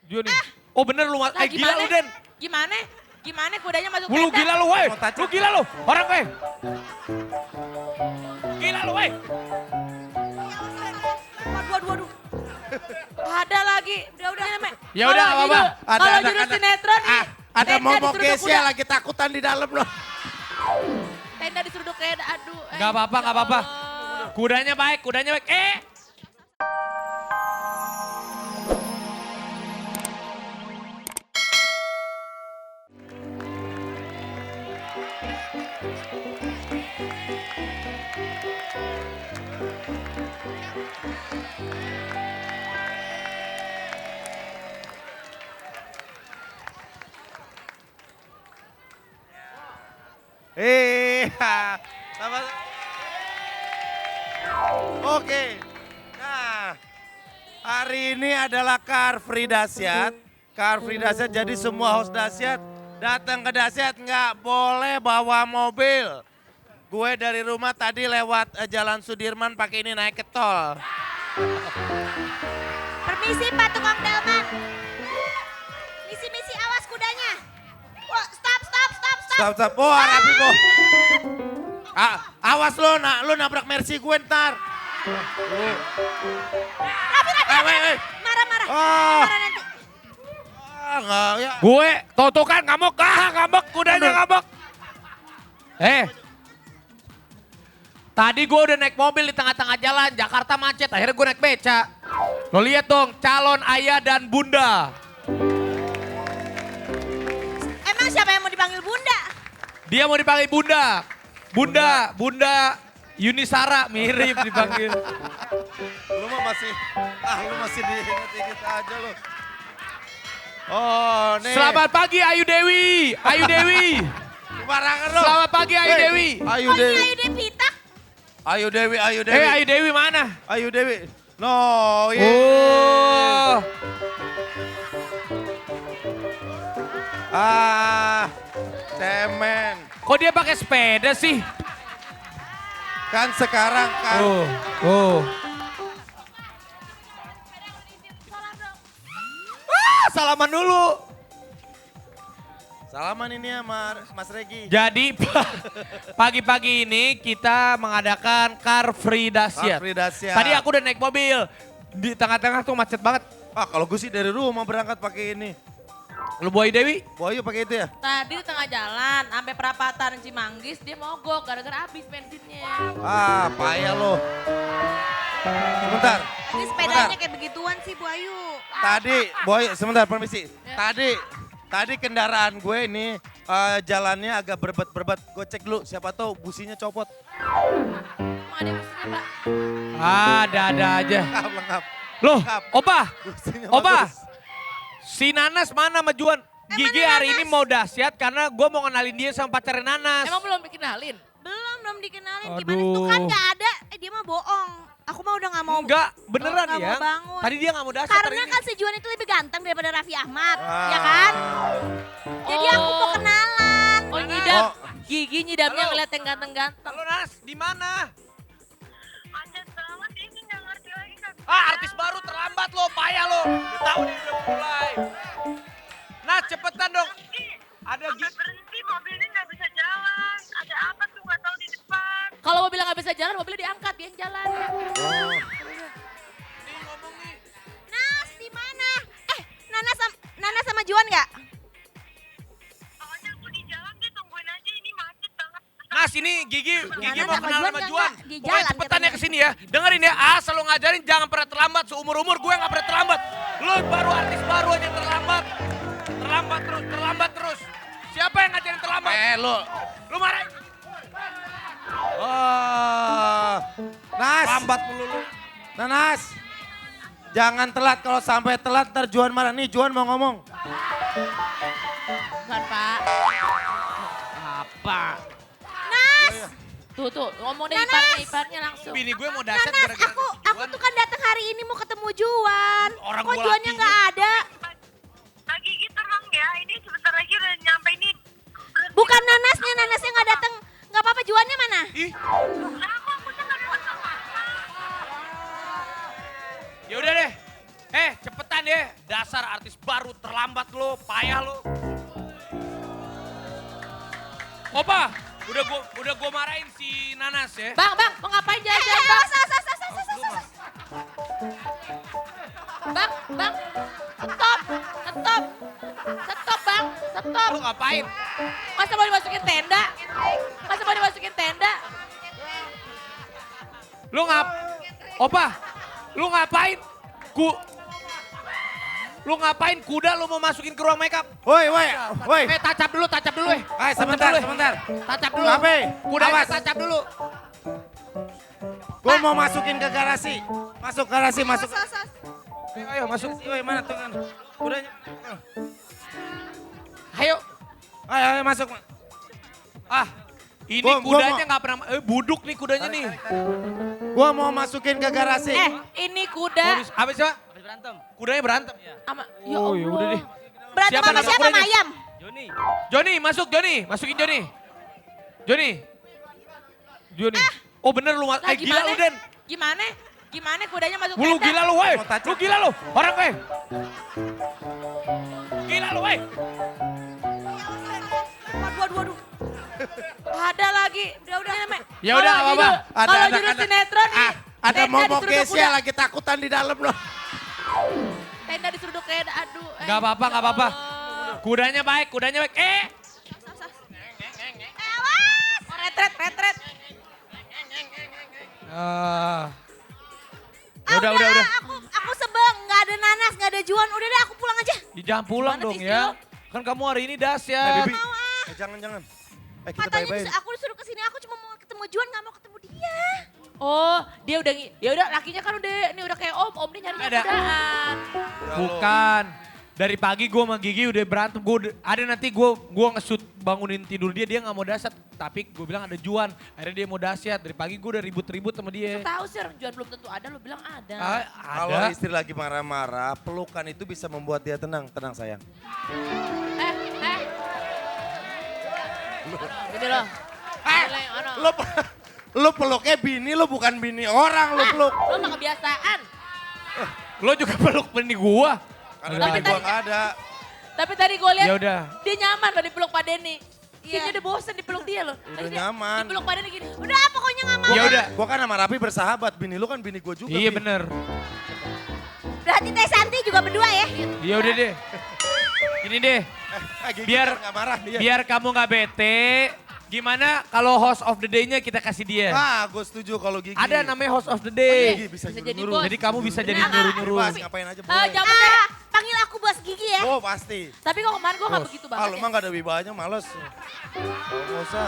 Dia nih. Oh bener lu, Lah, gila lu Den. Gimana? Gimana kudanya masuk Lu tenda? gila lu weh. Lu gila lu. Orang weh. Gila lu weh. Waduh. Ada lagi. Udah Mek. Ya udah, nggak apa-apa. Kalau judul sinetron nih. Ada tenda momok diseruduk Kesia kuda. lagi takutan di dalam loh. Tenda diseruduk kayak aduh. Gak apa-apa, ya gak apa-apa. Allah. Kudanya baik. Sama. Oke. Nah, hari ini adalah Car Free Dahsyat. Car Free Dahsyat, jadi semua host Dahsyat datang ke Dahsyat nggak boleh bawa mobil. Gue dari rumah tadi lewat Jalan Sudirman pakai ini naik ke tol. Permisi Pak Tukang Delman. Misi awas kudanya. Wah, stop. Stop. Oh, Arabi, Bo. Awas lo, lu nabrak Mercy gue ntar. Rafi. Marah. Ah. Marah nanti. Enggak ya. Gue, tuh kan ngamuk, kudanya ngamuk. Tadi gue udah naik mobil di tengah-tengah jalan, Jakarta macet, akhirnya gue naik beca. Lo lihat dong, calon ayah dan bunda. Emang siapa yang mau dipanggil Bunda? Dia mau dipanggil bunda. Bunda Yunisara, mirip dipanggil. Lu masih diinget-inget aja lu. Oh, nih. Selamat pagi Ayu Dewi. Barangan lu. Selamat pagi Ayu Dewi. Ayu Oh ini Dewi. Ayu Devita. Ayu Dewi. Ayu Dewi mana? Ayu Dewi. No, iya. Oh. Cemen. Kok dia pakai sepeda sih? Kan sekarang kan. Oh. Salaman dulu. Salaman ini ya Mas Regi. Jadi pagi-pagi ini kita mengadakan Car Free Dahsyat. Car Free Dahsyat. Tadi aku udah naik mobil. Di tengah-tengah tuh macet banget. Kalau gue sih dari rumah berangkat pakai ini. Lu Boy Dewi? Boyu pakai itu ya? Tadi di tengah jalan, sampai perapatan Cimanggis, dia mogok gara-gara habis bensinnya. Payah lo. Sebentar. Ini sepedanya kayak begituan sih Bu Ayu. Tadi, Boy, sebentar permisi. Tadi kendaraan gue ini jalannya agak berbet. Gue cek dulu, siapa tahu businya copot. Emang ada mesinnya Pak? Ada aja. Lengkap. Loh, Lengkap. Opa, Businya Opa. bagus. Si Nanas mana sama Juan? Gigi mana hari ini Nanas? mau dahsyat karena gue mau kenalin dia sama pacarnya Nanas. Emang belum dikenalin? Belum dikenalin. Aduh. Gimana itu kan gak ada. Dia mah bohong. Aku mah udah gak mau. Enggak, beneran nggak ya. mau bangun. Tadi dia gak mau dahsyat hari Karena ini. kan si Juan itu lebih ganteng daripada Raffi Ahmad. Ya kan? Jadi aku mau kenalan. Oh nyidam, Oh. Gigi nyidamnya Halo. ngeliat yang ganteng-ganteng. Halo Nas, di mana? Macet banget ini nggak ngerti lagi kan. Artis baru terlambat lo, payah lo. Udah tahu nih udah mulai. Nas, cepetan dong. Ada Sampai berhenti mobilnya nggak bisa jalan. Ada apa tuh nggak tahu di depan. Kalau mobilnya nggak bisa jalan, mobilnya diangkat, dia yang jalan. Nas di mana? Nanas sama Juan gak? Pokoknya aku di jalan deh tungguin aja ini macet banget. Nas ini Gigi Nanas mau sama kenal Juan sama nggak, Juan. di Pokoknya jalan cepetan ya katanya. kesini ya. Dengerin ya, selalu ngajarin jangan pernah terlambat. Seumur-umur gue gak pernah terlambat. Lo baru artis baru aja terlambat. Terlambat terus. Siapa yang ngajarin terlambat? Lu marah. Nas. Lambat mulu lu. Nanas. Jangan telat, kalau sampai telat ntar Juan marah. Nih Juan mau ngomong. Bukan Pak. Apa? Nas, Tuh, ngomong deh Nanas. iparnya langsung. Bini gue mau dahsyat Nanas, gara-gara aku Juan. tuh kan datang hari ini mau ketemu Juan. Orang Kok gua Juannya lakinya. gak ada? Lagi gitu tenang ya. Ini sebentar lagi udah nyampe ini. Bukan Nanasnya gak datang. Gak apa-apa, Juannya mana? Ih, Aku tuh nggak buat apa-apa. ya udah deh. Cepetan ya. Dasar artis baru terlambat lo, payah lo. Opa, udah gua marahin si Nanas ya. Bang, mau ngapain jalan-jalan bang? Bang, stop bang, stop. Lu ngapain? Masa mau dimasukin tenda? Opa, lu ngapain? Lu ngapain kuda lu mau masukin ke ruang makeup? Woi. Tacap dulu. Sebentar. Tacap dulu. Apa? Kudanya Awas. tacap dulu. Gue mau masukin ke garasi. Masuk garasi. Ayo masuk. Woi, mana tuh kan? Kudanya. Ayo. Ayo masuk. Ini Gua kudanya mau- nggak pernah, buduk nih kudanya nih. Gue mau masukin ke garasi. Ini kuda. Apa sih, Pak? Kudanya berantem. Sama, ya Oh, Allah. ya udah deh. Berantem Siapa sama nama siapa, kudanya? Mayam? Joni, masukin Joni. Joni. Oh bener lu, Lah, gila lu Den. Gimana kudanya masuk Lu tenda? gila lu, woi. Mau tacap. Lu gila lu, orang woi. Gila lu, woi. Waduh. Ada lagi. Udah. Ya udah, nggak apa-apa. Kalau judul sinetron nih. Ada tenda momok diseruduk Kesia kuda. lagi takutan di dalam loh. Tenda diseruduk tenda, aduh. Nggak apa-apa, nggak apa-apa. Kudanya baik. Oh, retret. Udah. Aku sebel, nggak ada Nanas, nggak ada Juan. Udah deh, aku pulang aja. Jangan pulang Mana dong sih, ya. Kan kamu hari ini dahsyat. Bibi. Jangan. Kita Katanya bye-bye. aku disuruh kesini, aku cuma mau ketemu Juan, nggak mau ketemu dia. Oh, dia udah ya udah lakinya kan udah kayak om dia nyarinya Ada. kudaan. Bukan. Dari pagi gue sama Gigi udah berantem. Ada nanti gue nge-shoot bangunin tidur dia nggak mau dahsyat. Tapi gue bilang ada Juan. Akhirnya dia mau dahsyat. Dari pagi gue udah ribut-ribut sama dia. Tahu sih orang Juan belum tentu ada, lu bilang ada. Kalau Ada. istri lagi marah-marah, pelukan itu bisa membuat dia tenang. Tenang sayang. Ini loh. Lu peluknya bini, lu bukan bini orang lu peluk. Lo mah kebiasaan. Lo juga peluk bini gue. Karena Tapi bini gua tadi- nggak ada. Tapi tadi gue lihat Ya udah. dia nyaman loh dipeluk Pak Denny. Kayaknya udah bosen dipeluk dia loh. Udah Tadi dia nyaman. Dipeluk Pak Denny gini. Udah, pokoknya nggak mau. Ya udah. Gua kan sama Rapi bersahabat, bini lu kan bini gua juga. Iya Bi. bener. Berarti Teh Santi juga berdua ya? Iya udah deh. Ini deh. Gigi Biar- nggak marah dia. Biar kamu gak bete. Gimana kalau host of the day-nya kita kasih dia? Gue setuju kalau Gigi. Ada namanya host of the Gigi day. bisa Bisa jadi nyuruh-nyuruh. bos. Jadi kamu bisa jadi Bener. nyuruh-nyuruh. Bebas, ngapain aja boleh. Jangan Panggil aku bos Gigi ya. Oh pasti. Tapi kok kemarin gue gak begitu Ah banget lu ya. mah gak ada wibawanya males. Nggak usah.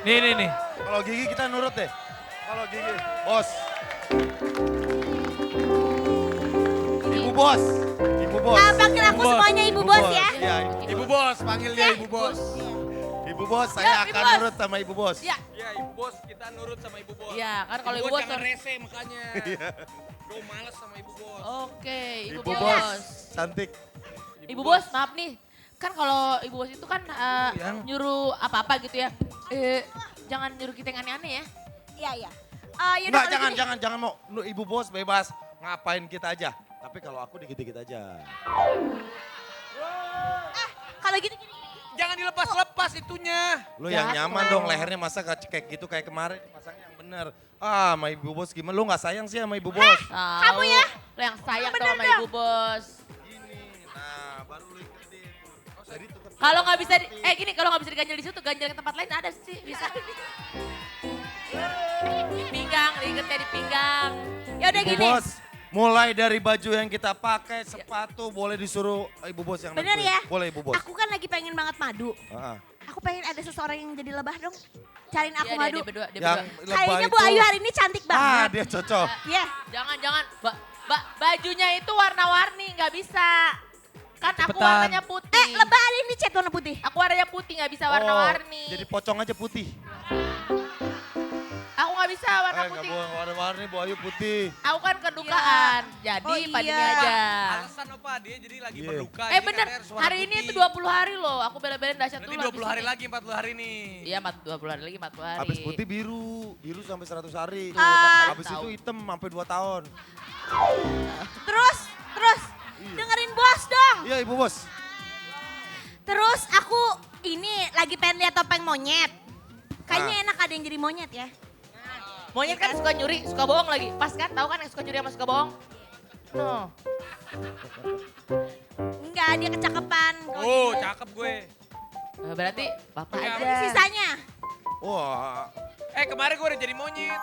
Nih. Kalau Gigi kita nurut deh. Kalau Gigi, bos. Ibu bos. Panggil aku Bos. semuanya ibu bos ya. Iya, Ibu bos, panggil dia ibu bos. ibu bos, saya Ya, Ibu akan bos. nurut sama ibu bos. Iya, Iya ibu bos, kita nurut sama ibu bos. iya kan kalau ibu bos. jangan rese makanya. Gue males sama ibu bos. Oke, ibu Ibu bos. bos, cantik. Ibu bos, maaf nih. Kan kalau ibu bos itu kan Yang? nyuruh apa-apa gitu ya. Jangan nyuruh kita yang aneh-aneh ya. Iya. Yaudah Enggak, kalau gini. jangan mau. Lu ibu bos bebas, ngapain kita aja. Tapi kalau aku dikit-dikit aja. Kalau gini. Jangan dilepas-lepas itunya. Lu yang nyaman dong, lehernya masa gak cekek gitu kayak kemarin. Pasangnya yang bener. Sama ibu bos gimana? Lu gak sayang sih sama ibu bos? Kamu ya? Lo yang sayang Bener dong sama dong. ibu bos. Gini, nah baru lu ikutin. Jadi tetep Kalau nggak bisa, gini kalau nggak bisa diganjel di situ, ganjel ke tempat lain ada sih bisa. Di pinggang, diikatnya di pinggang. Yaudah Ibu gini. bos, mulai dari baju yang kita pakai, sepatu boleh disuruh ibu bos yang Bener nentuin. ya? Boleh ibu bos. Aku kan lagi pengen banget madu. Heeh. Aku pengen ada seseorang yang jadi lebah dong. Cariin aku Iya, madu. dia berdua, dia Yang berdua. lebah Kayaknya itu. Bu Ayu hari ini cantik banget. Dia cocok. Iya. Jangan, bajunya itu warna-warni, nggak bisa. Kan aku Cepetan. warnanya putih. Lebah hari ini cat warna putih. Aku warnanya putih, nggak bisa warna-warni. Jadi pocong aja putih. Aku nggak bisa warna Nggak putih. boleh warna-warni, Bu Ayu putih. Aku kan kedukaan, jadi Oh, iya. padanya aja. Alasan apa dia jadi lagi Iya. berduka. Bener, hari ini itu 20 hari loh. Aku bela-belain dahsyat Berarti dulu. 20 hari lagi, 40 hari nih. Iya, 20 hari lagi, 40 hari. Habis putih biru, biru sampai 100 hari. Tuh, Habis tahu. itu hitam sampai 2 tahun. Terus Dengerin bos dong. Iya ibu bos. Terus aku ini lagi pengen lihat topeng monyet. Kayaknya enak ada yang jadi monyet ya. Monyet kan suka nyuri, suka bohong lagi. Pas kan, tahu kan yang suka nyuri sama suka bohong? Tuh. Enggak, dia kecakapan. Kalau Oh, gitu. cakep gue. Berarti bapak Iya. aja. Sisanya. Wah. Kemarin gue udah jadi monyet.